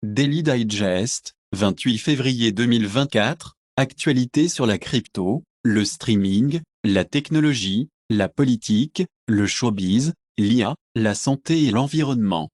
Daily Digest, 28 février 2024, actualité sur la crypto, le streaming, la technologie, la politique, le showbiz, l'IA, la santé et l'environnement.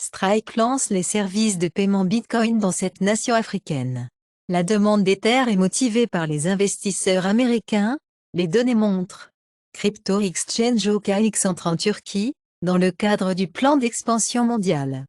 Strike lance les services de paiement Bitcoin dans cette nation africaine. La demande d'Ether est motivée par les investisseurs américains, les données montrent. Crypto Exchange OKX entre en Turquie, dans le cadre du plan d'expansion mondiale.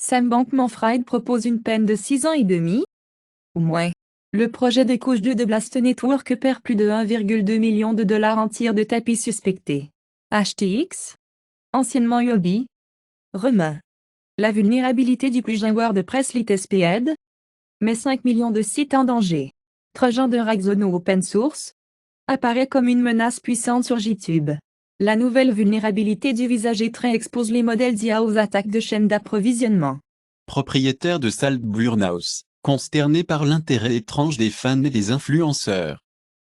Sam Bankman-Fried propose une peine de 6 ans et demi, ou moins. Le projet des couches 2 de Blast Network perd plus de 1,2 million de dollars en tir de tapis suspectés. HTX, anciennement Huobi, remet. La vulnérabilité du plugin WordPress LitSPed met 5 millions de sites en danger. Trojan de Raxono open source apparaît comme une menace puissante sur GitHub. La nouvelle vulnérabilité du visage trait expose les modèles d'IA aux attaques de chaînes d'approvisionnement. Propriétaire de Saltburn-House, consterné par l'intérêt étrange des fans et des influenceurs.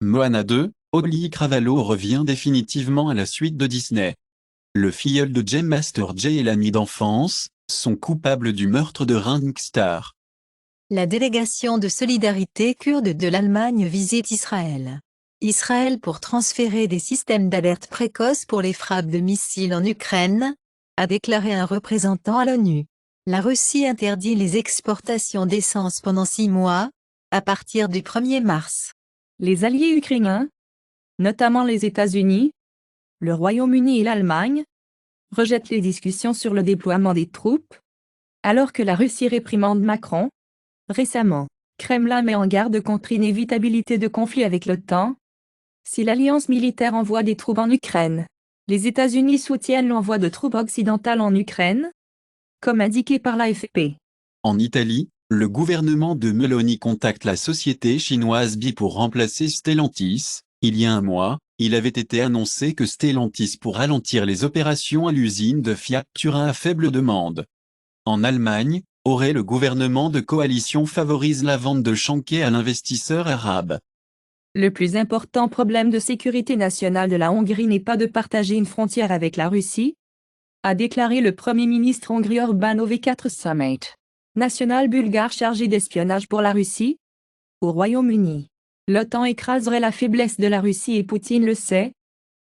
Moana 2, Holly Cravalho revient définitivement à la suite de Disney. Le filleul de Jem Master Jay et l'ami d'enfance sont coupables du meurtre de Ringstar. La délégation de solidarité kurde de l'Allemagne visite Israël. Israël pour transférer des systèmes d'alerte précoce pour les frappes de missiles en Ukraine, a déclaré un représentant à l'ONU. La Russie interdit les exportations d'essence pendant 6 mois, à partir du 1er mars. Les alliés ukrainiens, notamment les États-Unis, le Royaume-Uni et l'Allemagne, rejettent les discussions sur le déploiement des troupes, alors que la Russie réprimande Macron. Récemment, Kremlin met en garde contre inévitabilité de conflit avec l'OTAN. Si l'alliance militaire envoie des troupes en Ukraine, les États-Unis soutiennent l'envoi de troupes occidentales en Ukraine, comme indiqué par l'AFP. En Italie, le gouvernement de Meloni contacte la société chinoise BI pour remplacer Stellantis. Il y a un mois, il avait été annoncé que Stellantis pour ralentir les opérations à l'usine de Fiat Turin à faible demande. En Allemagne, le gouvernement de coalition favorise la vente de Schenker à l'investisseur arabe. Le plus important problème de sécurité nationale de la Hongrie n'est pas de partager une frontière avec la Russie, a déclaré le Premier ministre hongrois Orbán au V4 Summit national bulgare chargé d'espionnage pour la Russie. Au Royaume-Uni, l'OTAN écraserait la faiblesse de la Russie et Poutine le sait,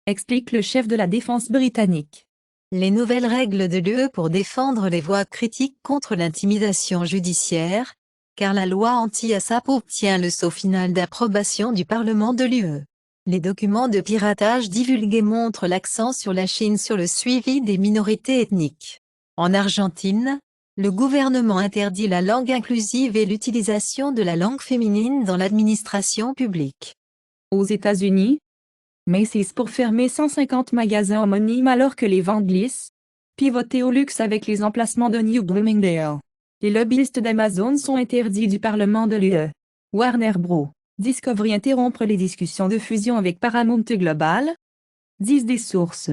explique le chef de la défense britannique. Les nouvelles règles de l'UE pour défendre les voix critiques contre l'intimidation judiciaire, car la loi anti-ASAP obtient le sceau final d'approbation du Parlement de l'UE. Les documents de piratage divulgués montrent l'accent sur la Chine sur le suivi des minorités ethniques. En Argentine, le gouvernement interdit la langue inclusive et l'utilisation de la langue féminine dans l'administration publique. Aux États-Unis, Macy's pour fermer 150 magasins homonymes alors que les ventes glissent, pivoter au luxe avec les emplacements de New Bloomingdale. Les lobbyistes d'Amazon sont interdits du Parlement de l'UE. Warner Bros. Discovery interrompre les discussions de fusion avec Paramount Global, disent des sources.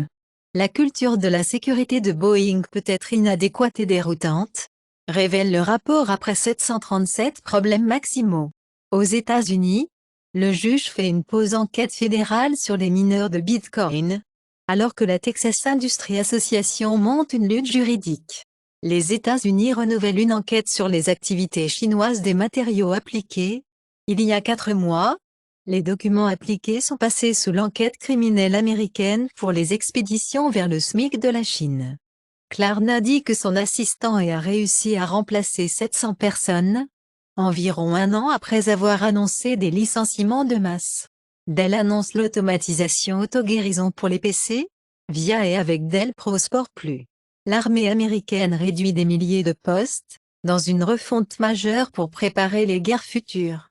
La culture de la sécurité de Boeing peut être inadéquate et déroutante, révèle le rapport après 737 problèmes maximaux. Aux États-Unis, le juge fait une pause enquête fédérale sur les mineurs de Bitcoin, alors que la Texas Industry Association monte une lutte juridique. Les États-Unis renouvellent une enquête sur les activités chinoises des matériaux appliqués. Il y a 4 mois, les documents appliqués sont passés sous l'enquête criminelle américaine pour les expéditions vers le SMIC de la Chine. Klarna dit que son assistant a réussi à remplacer 700 personnes, environ un an après avoir annoncé des licenciements de masse. Dell annonce l'automatisation auto-guérison pour les PC, via et avec Dell Pro Sport Plus. L'armée américaine réduit des milliers de postes, dans une refonte majeure pour préparer les guerres futures.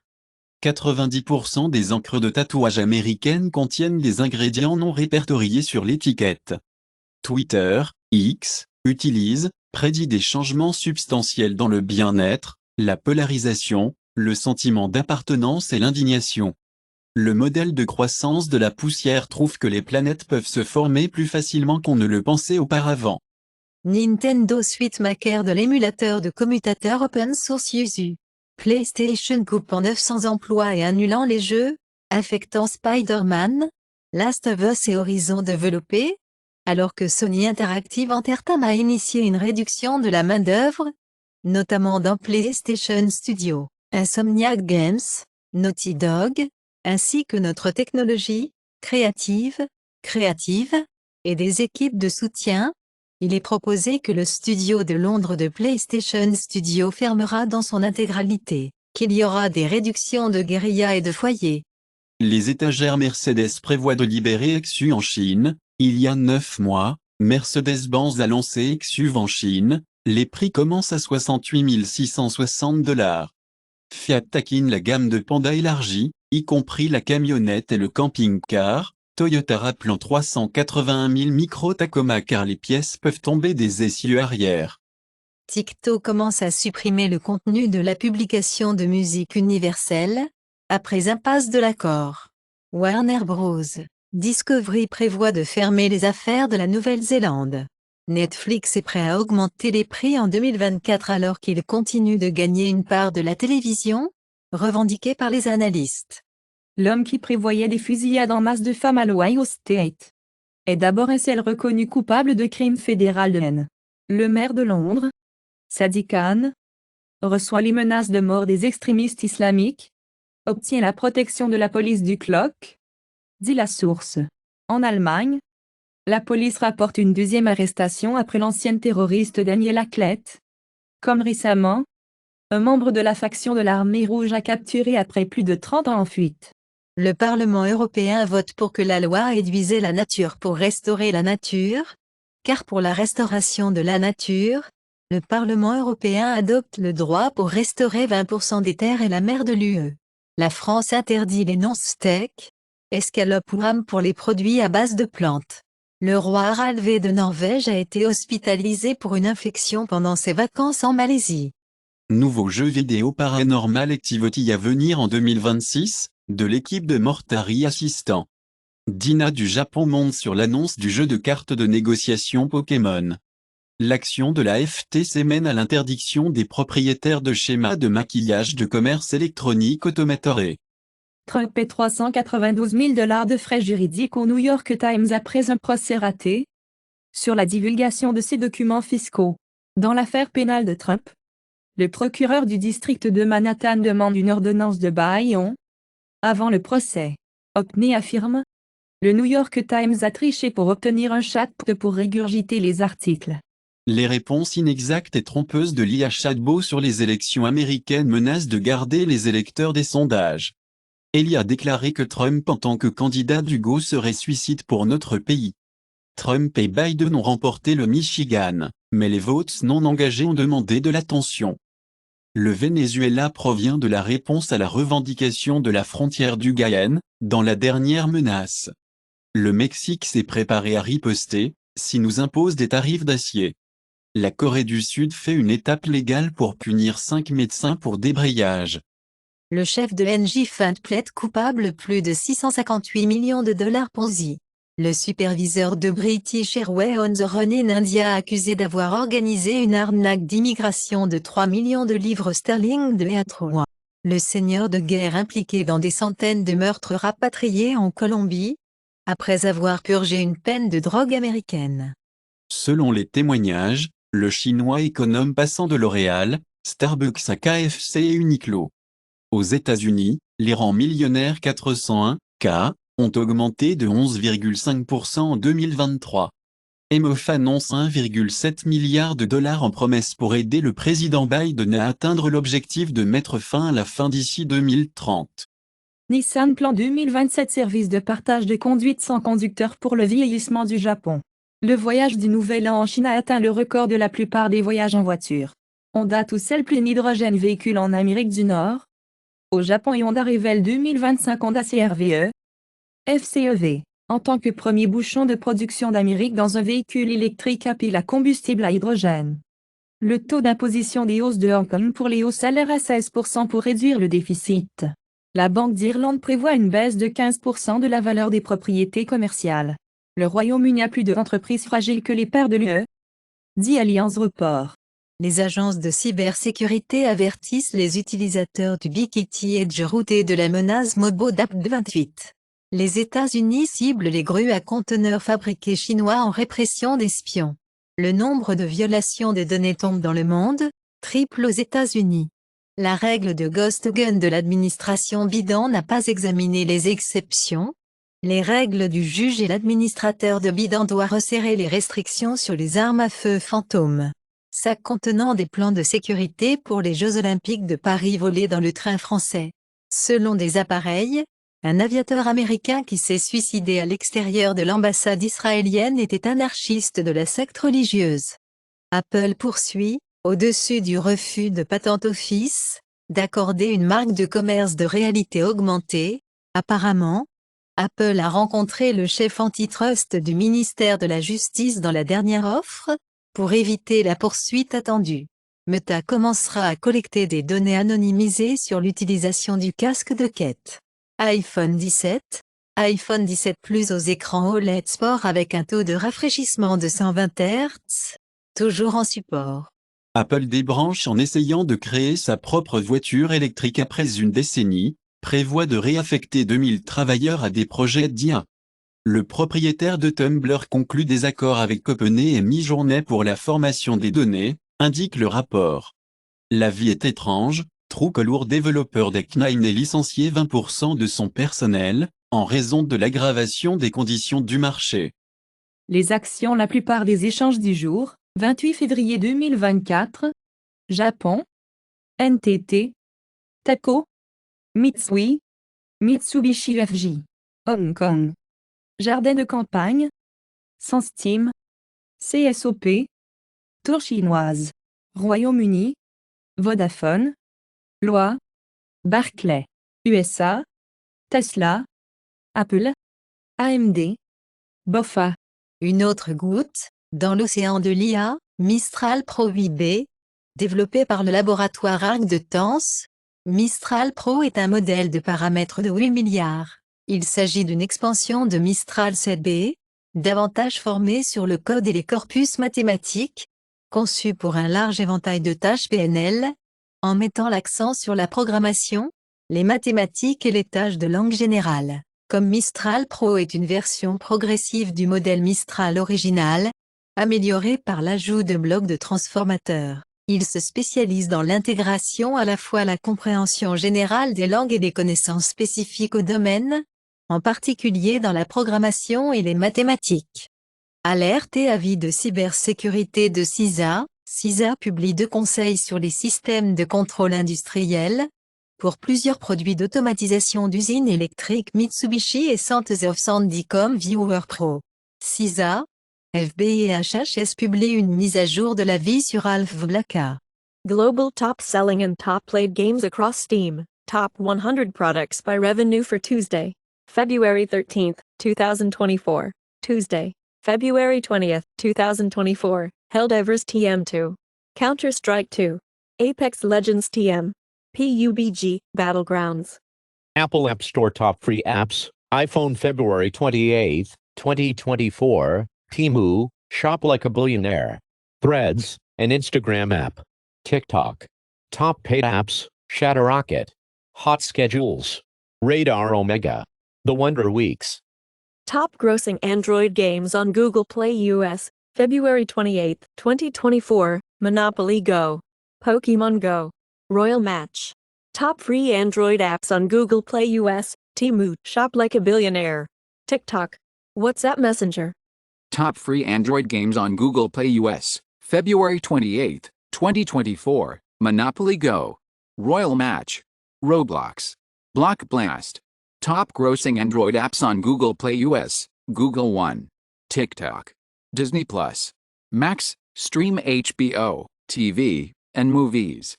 90% des encres de tatouage américaines contiennent des ingrédients non répertoriés sur l'étiquette. Twitter, X, prédit des changements substantiels dans le bien-être, la polarisation, le sentiment d'appartenance et l'indignation. Le modèle de croissance de la poussière trouve que les planètes peuvent se former plus facilement qu'on ne le pensait auparavant. Nintendo Switch maker de l'émulateur de commutateur open source Yuzu. PlayStation coupe en 900 emplois et annulant les jeux, affectant Spider-Man, Last of Us et Horizon développés, alors que Sony Interactive Entertainment a initié une réduction de la main-d'œuvre. notamment dans PlayStation Studio, Insomniac Games, Naughty Dog, ainsi que notre technologie, créative, et des équipes de soutien. Il est proposé que le studio de Londres de PlayStation Studio fermera dans son intégralité, qu'il y aura des réductions de guérilla et de foyers. Les étagères Mercedes prévoient de libérer XUV en Chine. Il y a 9 mois, Mercedes-Benz a lancé XUV en Chine. Les prix commencent à 68 660 $. Fiat taquine la gamme de Panda élargie, y compris la camionnette et le camping-car. Toyota rappelant 381 000 micro-Tacoma car les pièces peuvent tomber des essieux arrière. TikTok commence à supprimer le contenu de la publication de musique universelle, après impasse de l'accord. Warner Bros. Discovery prévoit de fermer les affaires de la Nouvelle-Zélande. Netflix est prêt à augmenter les prix en 2024 alors qu'il continue de gagner une part de la télévision, revendiquée par les analystes. L'homme qui prévoyait des fusillades en masse de femmes à l'Ohio State est d'abord un seul reconnu coupable de crime fédéral de haine. Le maire de Londres, Sadiq Khan, reçoit les menaces de mort des extrémistes islamiques, obtient la protection de la police du clock, dit la source. En Allemagne, la police rapporte une deuxième arrestation après l'ancienne terroriste Daniela Klett. Comme récemment, un membre de la faction de l'Armée rouge a capturé après plus de 30 ans en fuite. Le Parlement européen vote pour que la loi réduise la nature pour restaurer la nature, car pour la restauration de la nature, le Parlement européen adopte le droit pour restaurer 20% des terres et la mer de l'UE. La France interdit les non-steak, escalope ou ham pour les produits à base de plantes. Le roi Harald V de Norvège a été hospitalisé pour une infection pendant ses vacances en Malaisie. Nouveau jeu vidéo Paranormal Activity à venir en 2026, de l'équipe de Mortari Assistant. Dina du Japon monte sur l'annonce du jeu de cartes de négociation Pokémon. L'action de la FTC mène à l'interdiction des propriétaires de schémas de maquillage de commerce électronique automatoré. Trump paie 392 000 $ de frais juridiques au New York Times après un procès raté sur la divulgation de ses documents fiscaux. Dans l'affaire pénale de Trump, le procureur du district de Manhattan demande une ordonnance de bâillon avant le procès. Hockney affirme: le New York Times a triché pour obtenir un chat pour régurgiter les articles. Les réponses inexactes et trompeuses de l'IA chatbot sur les élections américaines menacent de garder les électeurs des sondages. Eli a déclaré que Trump en tant que candidat d'Hugo serait suicide pour notre pays. Trump et Biden ont remporté le Michigan, mais les votes non engagés ont demandé de l'attention. Le Venezuela provient de la réponse à la revendication de la frontière du Guyane, dans la dernière menace. Le Mexique s'est préparé à riposter, s'il nous impose des tarifs d'acier. La Corée du Sud fait une étape légale pour punir 5 médecins pour débrayage. Le chef de NJ Fund plaide coupable plus de 658 millions de $ Ponzi. Le superviseur de British Airways on the Run in India accusé d'avoir organisé une arnaque d'immigration de 3 millions de livres sterling de H3. Le seigneur de guerre impliqué dans des centaines de meurtres rapatriés en Colombie, après avoir purgé une peine de drogue américaine. Selon les témoignages, le chinois économe passant de L'Oréal, Starbucks à KFC et Uniqlo. Aux États-Unis, les rangs millionnaires 401K ont augmenté de 11,5% en 2023. Emof annonce 1,7 milliard de $ en promesses pour aider le président Biden à atteindre l'objectif de mettre fin à la faim d'ici 2030. Nissan Plan 2027 service de partage de conduite sans conducteur pour le vieillissement du Japon. Le voyage du Nouvel An en Chine a atteint le record de la plupart des voyages en voiture. Honda tout seul plein hydrogène véhicule en Amérique du Nord. Au Japon, Honda révèle 2025 Honda CR-V FCEV, en tant que premier bouchon de production d'Amérique dans un véhicule électrique à pile à combustible à hydrogène. Le taux d'imposition des hausses de Hong Kong pour les hauts salaires à 16% pour réduire le déficit. La Banque d'Irlande prévoit une baisse de 15% de la valeur des propriétés commerciales. Le Royaume-Uni a plus d'entreprises fragiles que les pairs de l'UE, dit Allianz Report. Les agences de cybersécurité avertissent les utilisateurs du Bikiti Edge routé de la menace Mobodap 28. Les États-Unis ciblent les grues à conteneurs fabriqués chinois en répression d'espions. Le nombre de violations des données tombe dans le monde, triple aux États-Unis. La règle de Ghost Gun de l'administration Biden n'a pas examiné les exceptions. Les règles du juge et l'administrateur de Biden doivent resserrer les restrictions sur les armes à feu fantômes. Sac contenant des plans de sécurité pour les Jeux Olympiques de Paris volés dans le train français. Selon des appareils, un aviateur américain qui s'est suicidé à l'extérieur de l'ambassade israélienne était anarchiste de la secte religieuse. Apple poursuit, au-dessus du refus de Patent Office, d'accorder une marque de commerce de réalité augmentée. Apparemment, Apple a rencontré le chef antitrust du ministère de la Justice dans la dernière offre, pour éviter la poursuite attendue. Meta commencera à collecter des données anonymisées sur l'utilisation du casque de Kate. iPhone 17 Plus aux écrans OLED Sport avec un taux de rafraîchissement de 120 Hz, toujours en support. Apple débranche en essayant de créer sa propre voiture électrique après une décennie, prévoit de réaffecter 2000 travailleurs à des projets d'IA. Le propriétaire de Tumblr conclut des accords avec OpenAI et Midjourney pour la formation des données, indique le rapport. La vie est étrange, Truecaller, développeur d'X9 est licencié 20% de son personnel, en raison de l'aggravation des conditions du marché. Les actions. La plupart des échanges du jour, 28 février 2024. Japon. NTT. TEPCO. Mitsui. Mitsubishi UFJ. Hong Kong. Jardin de campagne. Sansteam. CSOP. Tour chinoise. Royaume-Uni. Vodafone. Loa. Barclay. USA. Tesla. Apple. AMD. BOFA. Une autre goutte, dans l'océan de l'IA, Mistral Pro 8B, développé par le laboratoire Arc de Tence. Mistral Pro est un modèle de paramètres de 8 milliards. Il s'agit d'une expansion de Mistral 7B, davantage formée sur le code et les corpus mathématiques, conçu pour un large éventail de tâches PNL, en mettant l'accent sur la programmation, les mathématiques et les tâches de langue générale. Comme Mistral Pro est une version progressive du modèle Mistral original, améliorée par l'ajout de blocs de transformateurs, il se spécialise dans l'intégration à la fois la compréhension générale des langues et des connaissances spécifiques au domaine, en particulier dans la programmation et les mathématiques. Alerte et avis de cybersécurité de CISA. CISA publie 2 conseils sur les systèmes de contrôle industriel, pour plusieurs produits d'automatisation d'usines électriques Mitsubishi et Santos of Sandycom Viewer Pro. CISA, FBI et HHS publient une mise à jour de l'avis sur Alf Vlaka. Global top selling and top played games across Steam. Top 100 products by revenue for Tuesday, February 13th, 2024. Tuesday, February 20th, 2024. Helldivers TM2. Counter-Strike 2. Apex Legends TM. PUBG Battlegrounds. Apple App Store top free apps, iPhone February 28, 2024, Temu, Shop Like a Billionaire, Threads, an Instagram app, TikTok. Top paid apps, Shadowrocket, Hot Schedules, Radar Omega, The Wonder Weeks. Top grossing Android games on Google Play US, February 28, 2024, Monopoly Go, Pokemon Go, Royal Match. Top free Android apps on Google Play US, Temu, Shop Like a Billionaire, TikTok, WhatsApp Messenger. Top free Android games on Google Play US, February 28, 2024, Monopoly Go, Royal Match, Roblox, Block Blast. Top grossing Android apps on Google Play US, Google One, TikTok, Disney Plus, Max, Stream HBO, TV, and movies.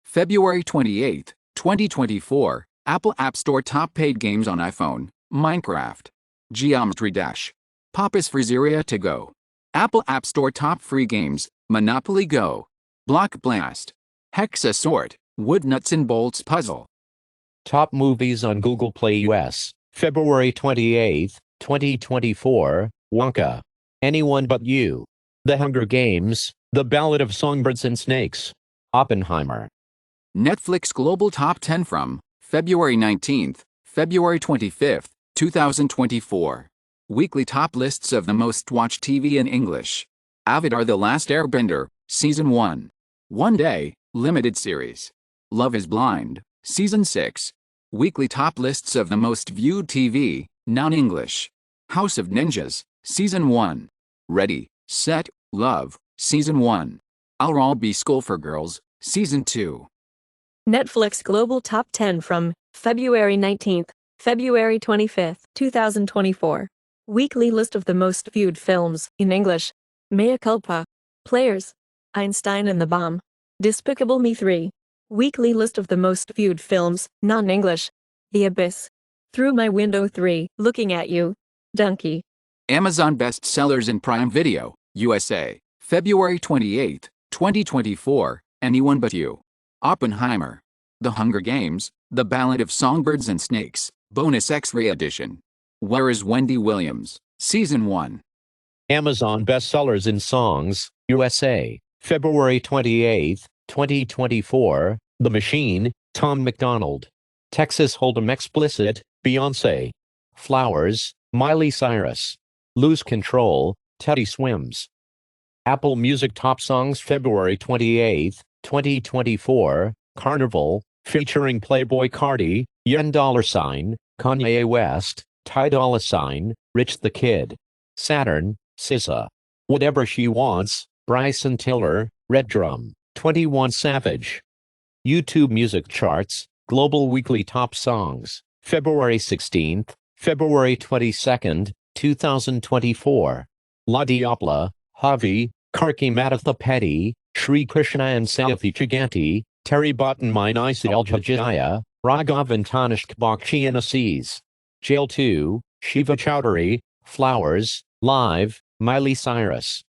February 28, 2024, Apple App Store top paid games on iPhone, Minecraft, Geometry Dash, Papa's Freezeria to Go. Apple App Store top free games, Monopoly Go, Block Blast, Hexa Sort, Wood Nuts and Bolts Puzzle. Top movies on Google Play US, February 28, 2024, Wonka, Anyone But You, The Hunger Games, The Ballad of Songbirds and Snakes, Oppenheimer. Netflix Global Top 10 from February 19th, February 25th, 2024. Weekly top lists of the most watched TV in English. Avatar: The Last Airbender, Season 1. One Day, Limited series. Love is Blind, Season 6. Weekly top lists of the most viewed TV, non-English. House of Ninjas, Season 1. Ready, Set, Love, Season 1. I'll All Be School for Girls, Season 2. Netflix Global Top 10 from February 19th, February 25th, 2024. Weekly list of the most viewed films in English. Mea Culpa. Players. Einstein and the Bomb. Despicable Me 3. Weekly list of the most viewed films, non-English. The Abyss. Through My Window 3, Looking at You. Donkey. Amazon bestsellers in Prime Video, USA, February 28, 2024, Anyone But You. Oppenheimer. The Hunger Games, The Ballad of Songbirds and Snakes, Bonus X-Ray Edition. Where is Wendy Williams, Season 1. Amazon bestsellers in songs, USA, February 28, 2024, The Machine, Tom McDonald. Texas Hold'em Explicit, Beyoncé. Flowers, Miley Cyrus. Lose Control, Teddy Swims. Apple Music Top Songs February 28, 2024, Carnival, featuring Playboi Carti, Yen $, Kanye West, Ty Dolla $, Rich the Kid. Saturn, SZA. Whatever She Wants, Bryson Tiller, Red Drum, 21 Savage. YouTube Music Charts, Global Weekly Top Songs, February 16th, February 22nd, 2024. La Diabla, Javi, Karki Madatha Petty, Sri Krishna and Sayathi Chiganti, Terry Button Minaisi Al Jajaya, Raghavan Tanishk Bakshi and Assis. Jail 2, Shiva Chowdhury, Flowers, Live, Miley Cyrus.